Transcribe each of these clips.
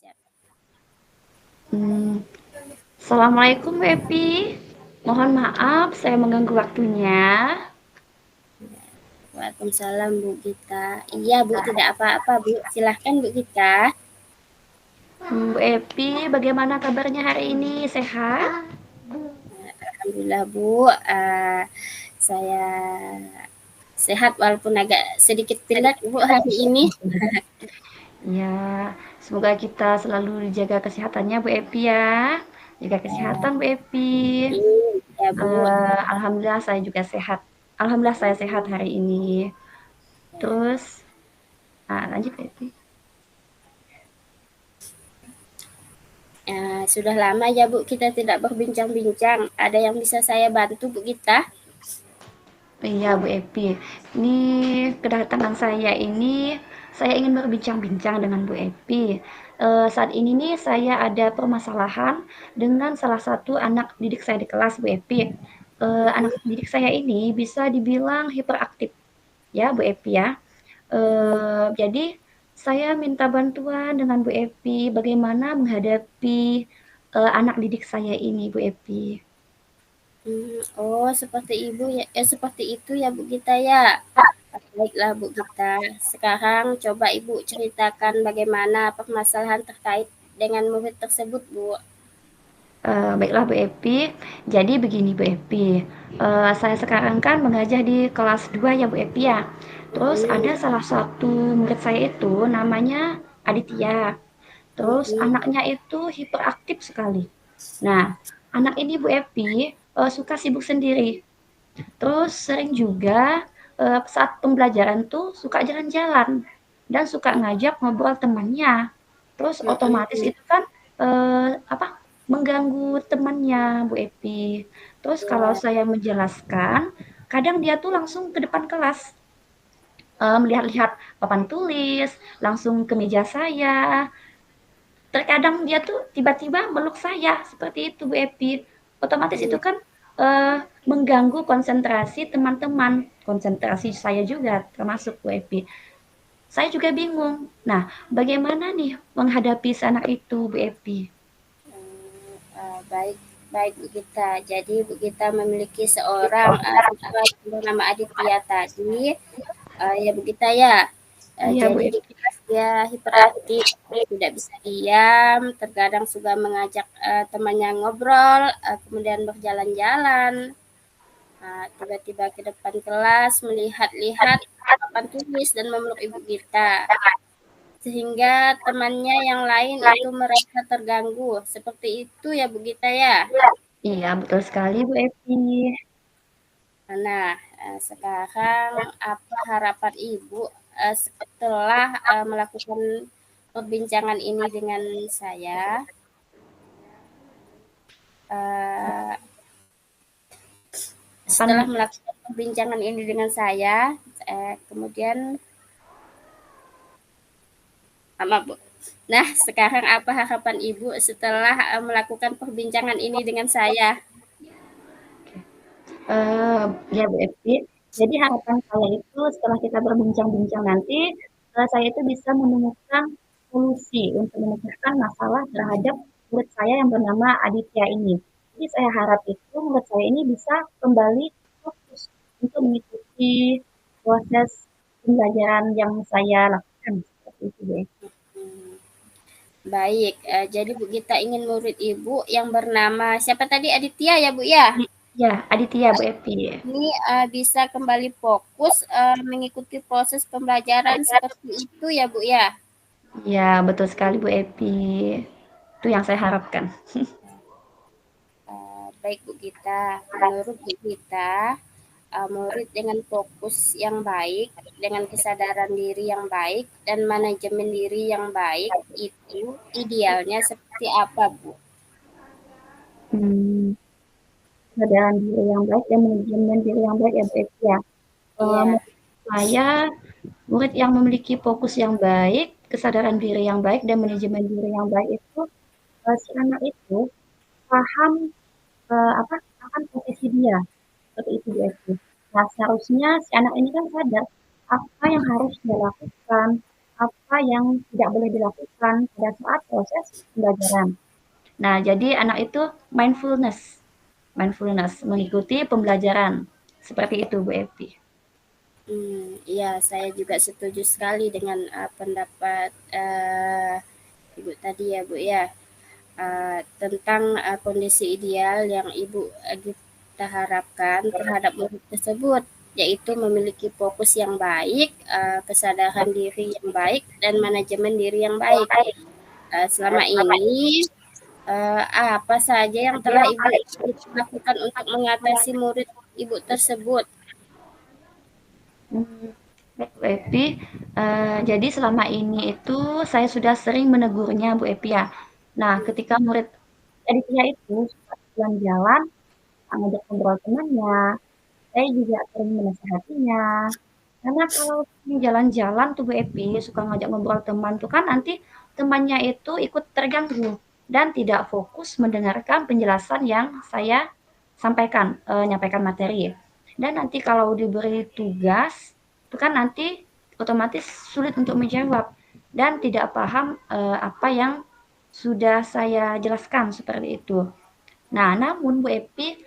Siap. Assalamualaikum Bu Epi. Mohon maaf saya mengganggu waktunya. Waalaikumsalam Bu Gita. Iya Bu, tidak apa-apa Bu. Silahkan Bu Gita. Bu Epi, bagaimana kabarnya hari ini? Sehat? Alhamdulillah Bu, saya sehat walaupun agak sedikit pilek Bu hari ini. Ya, semoga kita selalu dijaga kesehatannya Bu Epi ya. Jaga kesehatan Bu Epi. Ya Bu. Alhamdulillah saya juga sehat. Alhamdulillah saya sehat hari ini. Terus, lanjut Bu Epi. Sudah lama ya Bu kita tidak berbincang-bincang. Ada yang bisa saya bantu Bu Gita? Iya Bu Epi, ini kedatangan saya ini, saya ingin berbincang-bincang dengan Bu Epi. Saat ini nih saya ada permasalahan dengan salah satu anak didik saya di kelas Bu Epi. Anak didik saya ini bisa dibilang hiperaktif ya Bu Epi ya. Jadi saya minta bantuan dengan Bu Epi bagaimana menghadapi anak didik saya ini Bu Epi. Oh seperti ibu ya, seperti itu ya Bu Gita ya. Baiklah Bu Gita. Sekarang coba Ibu ceritakan bagaimana permasalahan terkait dengan murid tersebut Bu. Baiklah Bu Epi, jadi begini Bu Epi, saya sekarang kan mengajar di kelas 2 ya Bu Epi ya. Terus ada Mhm, salah satu murid saya itu namanya Aditya. Terus mhm, anaknya itu hiperaktif sekali. Nah, anak ini Bu Epi, suka sibuk sendiri. Terus sering juga, saat pembelajaran tuh suka jalan-jalan dan suka ngajak ngobrol temannya. Terus otomatis mhm, itu kan, apa, mengganggu temannya, Bu Epi. Terus kalau iya, saya menjelaskan, kadang dia tuh langsung ke depan kelas, melihat-lihat papan tulis, langsung ke meja saya. Terkadang dia tuh tiba-tiba meluk saya, seperti itu Bu Epi. Otomatis itu iya, kan, mengganggu konsentrasi teman-teman, konsentrasi saya juga termasuk Bu Epi. Saya juga bingung. Nah, bagaimana nih menghadapi si anak itu Bu Epi? baik baik Bu Gita. Jadi Bu Gita memiliki seorang, siswa yang bernama Aditya tadi, ya Bu Gita ya? Iya Bu Jadi di Epi. kelas dia hiperaktif, tidak bisa diam, terkadang suka mengajak, temannya ngobrol, kemudian berjalan-jalan. Tiba-tiba ke depan kelas, melihat-lihat papan tulis dan memeluk ibu kita. Sehingga temannya yang lain itu merasa terganggu. Seperti itu ya Bu Gita ya? Iya betul sekali Bu Epi. Nah, sekarang apa harapan Ibu, setelah, melakukan perbincangan ini dengan saya? Eee, Setelah Pan melakukan perbincangan ini dengan saya, kemudian maaf Bu. Nah, sekarang apa harapan Ibu setelah, melakukan perbincangan ini dengan saya? Eee, ya Bu Evi, jadi harapan saya itu setelah kita berbincang-bincang nanti, saya itu bisa menemukan solusi untuk memecahkan masalah terhadap murid saya yang bernama Aditya ini. Jadi saya harap itu murid saya ini bisa kembali fokus untuk mengikuti proses pembelajaran yang saya lakukan, seperti itu Bu Evi. Mmm, Baik, jadi Bu Gita ingin murid Ibu yang bernama siapa tadi, Aditya ya, Bu, ya? Ya, Aditya Bu Evi. Ini, bisa kembali fokus, mengikuti proses pembelajaran seperti itu ya, Bu, ya? Ya, betul sekali Bu Evi. Itu yang saya harapkan. Baik Bu Gita, menurut Bu Gita, murid dengan fokus yang baik, dengan kesadaran diri yang baik, dan manajemen diri yang baik, itu idealnya seperti apa, Bu? Hmm. Kesadaran diri yang baik dan manajemen diri yang baik ya Bu Eki ya. Iya, Menurut saya murid yang memiliki fokus yang baik, kesadaran diri yang baik dan manajemen diri yang baik itu si anak itu paham apa akan posisi dia seperti itu Bu Eki. Nah seharusnya si anak ini kan sadar apa yang harus dia lakukan, apa apa yang tidak boleh dilakukan pada saat proses pembelajaran. Nah, jadi anak itu mindfulness, mindfulness mengikuti pembelajaran. Seperti itu, Bu Epi. Iya, saya juga setuju sekali dengan pendapat Ibu tadi ya, Bu ya. Tentang kondisi ideal yang Ibu kita harapkan terhadap murid tersebut, yaitu memiliki fokus yang baik, kesadaran diri yang baik, dan manajemen diri yang baik. Selama ini, apa saja yang telah Ibu lakukan untuk mengatasi murid Ibu tersebut? Baik, Bu Epi, jadi selama ini itu saya sudah sering menegurnya, Bu Epi ya. Nah, ketika murid adiknya itu suka jalan-jalan, ngajak ngobrol temannya, saya juga sering menasehatinya. Karena kalau jalan-jalan tuh Bu Epi, suka ngajak ngobrol teman tuh kan nanti temannya itu ikut terganggu dan tidak fokus mendengarkan penjelasan yang saya sampaikan, nyampaikan materi. Dan nanti kalau diberi tugas, itu kan nanti otomatis sulit untuk menjawab dan tidak paham apa yang sudah saya jelaskan seperti itu. Nah, namun Bu Epi,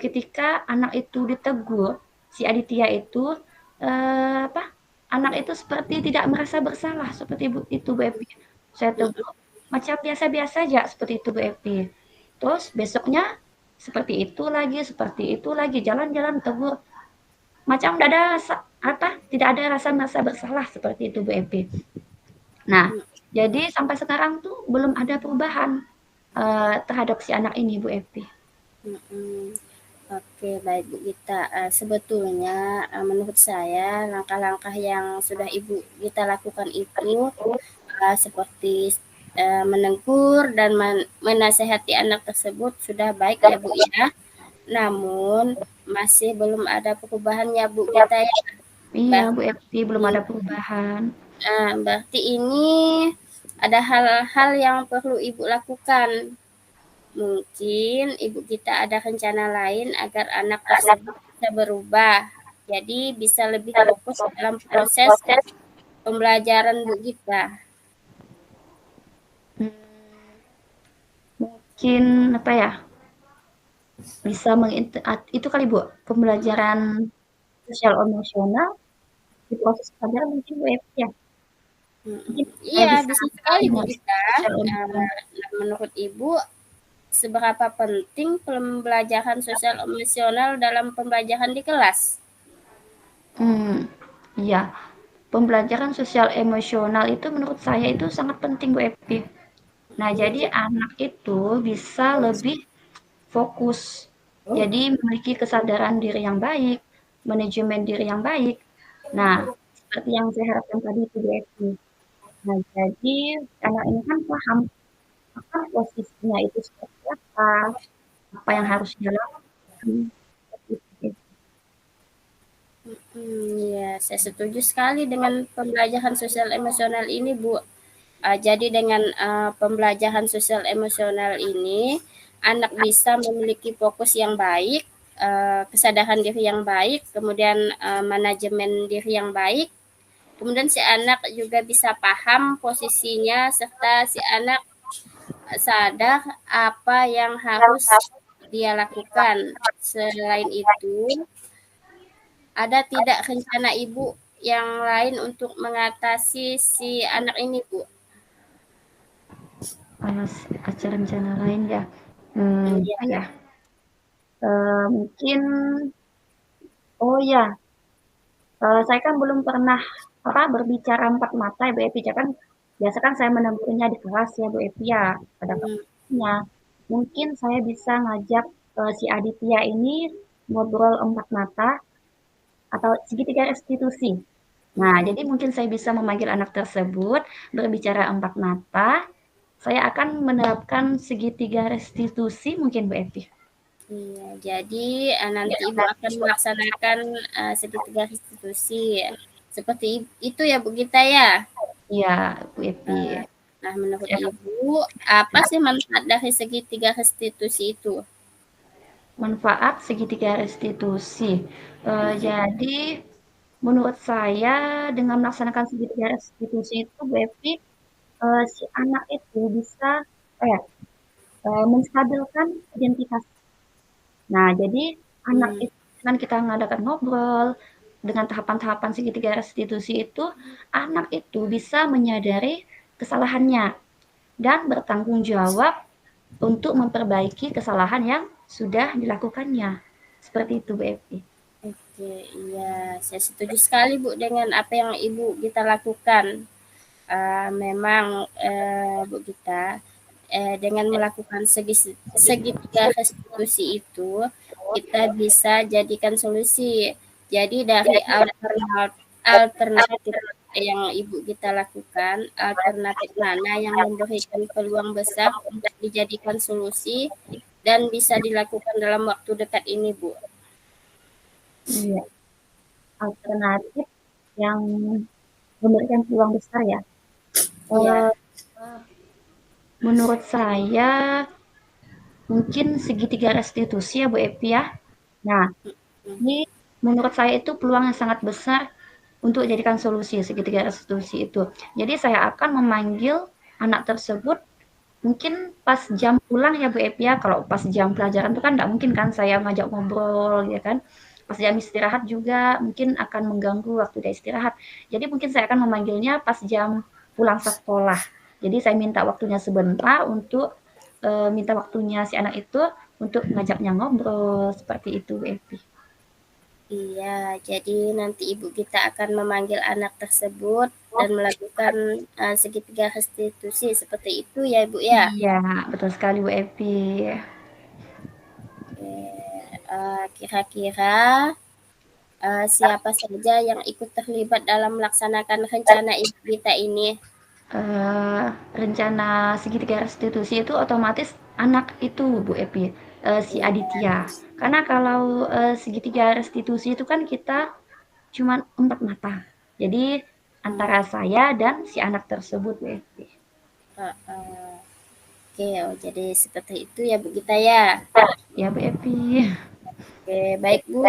ketika anak itu ditegur, si Aditya itu, apa, anak itu seperti tidak merasa bersalah, seperti itu Bu Epi. Saya tegur, macam biasa-biasa aja, seperti itu Bu Epi. Terus besoknya seperti itu lagi, jalan-jalan tegur, macam tidak ada apa, tidak ada rasa merasa bersalah, seperti itu Bu Epi. Nah, jadi sampai sekarang tuh belum ada perubahan, terhadap si anak ini Bu Epi. Oke, baik Bu Gita. Sebetulnya menurut saya langkah-langkah yang sudah Ibu Gita lakukan itu seperti menegur dan menasehati anak tersebut sudah baik ya Bu ya. Namun masih belum ada perubahan ya Bu Gita ya. Iya, Bu Epti, belum Berarti, ada perubahan. berarti ini ada hal-hal yang perlu Ibu lakukan. Mungkin ibu kita ada rencana lain agar anak tersebut bisa berubah. Jadi bisa lebih fokus dalam proses pembelajaran Bu Gita. Hmm, mungkin apa ya? Bisa itu kali Bu, pembelajaran sosial emosional di proses pelajaran mungkin Bu Epti ya. Mungkin saya Iya, bisa bisa sekali Bu dengar Gita. sosial emosional. Menurut Ibu, seberapa penting pembelajaran sosial emosional dalam pembelajaran di kelas? Hmm, iya. Pembelajaran sosial emosional itu menurut saya itu sangat penting Bu Epti. Nah, jadi anak itu bisa lebih fokus. Jadi memiliki kesadaran diri yang baik, manajemen diri yang baik. Nah, seperti yang saya harapkan tadi itu Bu. Nah, jadi anak ini kan paham apa posisinya itu seperti apa yang harus dia lakukan. Seperti itu. Ya, saya setuju sekali dengan pembelajaran sosial emosional ini, Bu. Jadi dengan pembelajaran sosial emosional ini, anak bisa memiliki fokus yang baik, kesadaran diri yang baik, kemudian manajemen diri yang baik. Kemudian si anak juga bisa paham posisinya serta si anak sadar apa yang harus dia lakukan. Selain itu, ada tidak rencana Ibu yang lain untuk mengatasi si anak ini, Bu? Alas acara rencana lain ya. Iya. Apa ya? Mungkin oh ya, saya kan belum pernah apa berbicara empat mata ya Bu Epi ya kan biasa kan saya menegurnya di kelas ya Bu Epi ya pada Hmm. kelasnya. Mungkin saya bisa ngajak si Aditya ini ngobrol empat mata atau segitiga restitusi. Nah, jadi mungkin saya bisa memanggil anak tersebut berbicara empat mata. Saya akan menerapkan segitiga restitusi mungkin Bu Epi. Iya, jadi nanti Ibu akan melaksanakan segitiga restitusi. Seperti itu ya Bu Gita ya. Iya, Bu Epi. Nah, menurut Saya Ibu, apa sih manfaat dari segitiga restitusi itu? manfaat segitiga restitusi. Jadi menurut saya dengan melaksanakan segitiga restitusi itu Bu Epi, si anak itu bisa eh, menstabilkan identitas. Nah, jadi anak Hmm, itu dengan kita mengadakan ngobrol, dengan tahapan-tahapan segitiga restitusi itu, anak itu bisa menyadari kesalahannya dan bertanggung jawab untuk memperbaiki kesalahan yang sudah dilakukannya. Seperti itu, Bu Evi. oke, iya, saya setuju sekali Bu dengan apa yang Ibu Gita lakukan. Memang Bu Gita, dengan melakukan segitiga restitusi itu, kita bisa jadikan solusi. Jadi dari alternatif yang Ibu Gita lakukan, alternatif mana yang memberikan peluang besar untuk dijadikan solusi dan bisa dilakukan dalam waktu dekat ini, Bu? Iya, alternatif yang memberikan peluang besar ya. Iya. Eh, menurut saya mungkin segitiga restitusi ya Bu Evi ya. Nah, Hmm. ini menurut saya itu peluang yang sangat besar untuk jadikan solusi segitiga restitusi itu. Jadi saya akan memanggil anak tersebut mungkin pas jam pulang ya Bu Epi ya. Kalau pas jam pelajaran itu kan nggak mungkin kan saya ngajak ngobrol ya kan. Pas jam istirahat juga mungkin akan mengganggu waktu dia istirahat. Jadi mungkin saya akan memanggilnya pas jam pulang sekolah. Jadi saya minta waktunya sebentar untuk minta waktunya si anak itu untuk ngajaknya ngobrol seperti itu Bu Epi. Iya, jadi nanti ibu kita akan memanggil anak tersebut dan melakukan segitiga restitusi seperti itu ya ibu ya. Iya, betul sekali Bu Epi. Oke, kira-kira siapa saja yang ikut terlibat dalam melaksanakan rencana ibu kita ini? Eee, rencana segitiga restitusi itu otomatis anak itu Bu Epi, si Iya, Aditya. Karena kalau, segitiga restitusi itu kan kita cuman empat mata. Jadi hmm, antara saya dan si anak tersebut Bu Epi. heeh. Oke, oh, jadi seperti itu ya bu kita ya. Ya Bu Epi. Oke, baik bu.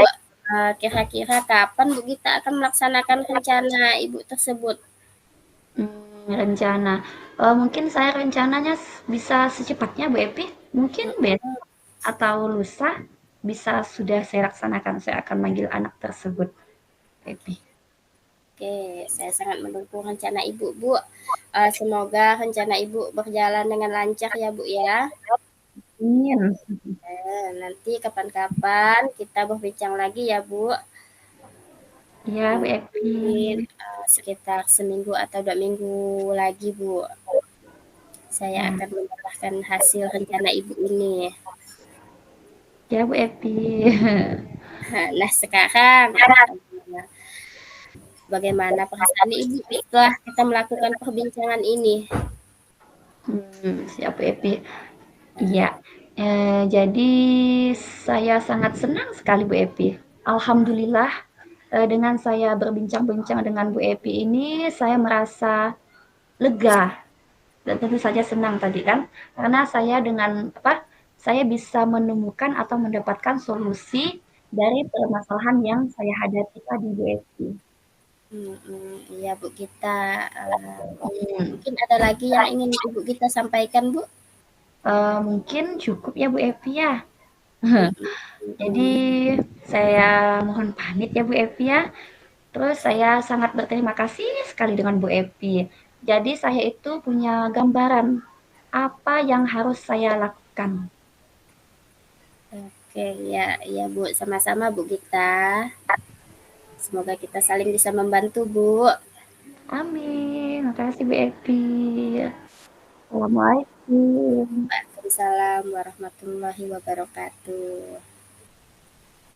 Kira-kira kapan bu kita akan melaksanakan rencana ibu tersebut? Rencana, mungkin saya rencananya bisa secepatnya Bu Epi, mungkin besok atau lusa bisa sudah saya laksanakan, saya akan manggil anak tersebut Bu Epi. Oke, saya sangat mendukung rencana Ibu, Bu. Semoga rencana Ibu berjalan dengan lancar ya, Bu ya. Amin. Nanti kapan-kapan kita berbincang lagi ya, Bu. Iya Bu Epi. Mungkin sekitar seminggu atau 2 minggu lagi, Bu. Saya Ya, akan mendapatkan hasil rencana Ibu ini. ya Bu Epi. Nah, sekarang bagaimana perasaan Ibu setelah kita melakukan perbincangan ini? Siap Bu Epi. Iya, jadi saya sangat senang sekali Bu Epi. Alhamdulillah, dengan saya berbincang-bincang dengan Bu Epi ini, saya merasa lega dan tentu saja senang tadi kan, karena saya dengan apa, saya bisa menemukan atau mendapatkan solusi dari permasalahan yang saya hadapi tadi Bu Epi. Iya, Bu kita. Hmm. Mungkin ada lagi yang ingin Ibu kita sampaikan, Bu? Mungkin cukup ya Bu Epi ya. Mhm, Jadi mhm. saya mohon pamit ya Bu Epi ya. Terus saya sangat berterima kasih sekali dengan Bu Epi. Jadi saya itu punya gambaran apa yang harus saya lakukan. Oke, ya ya, Bu, sama-sama, Bu Gita. Semoga kita saling bisa membantu, Bu. Amin. Makasih Bu Epi. Assalamualaikum. Waalaikumsalam warahmatullahi wabarakatuh.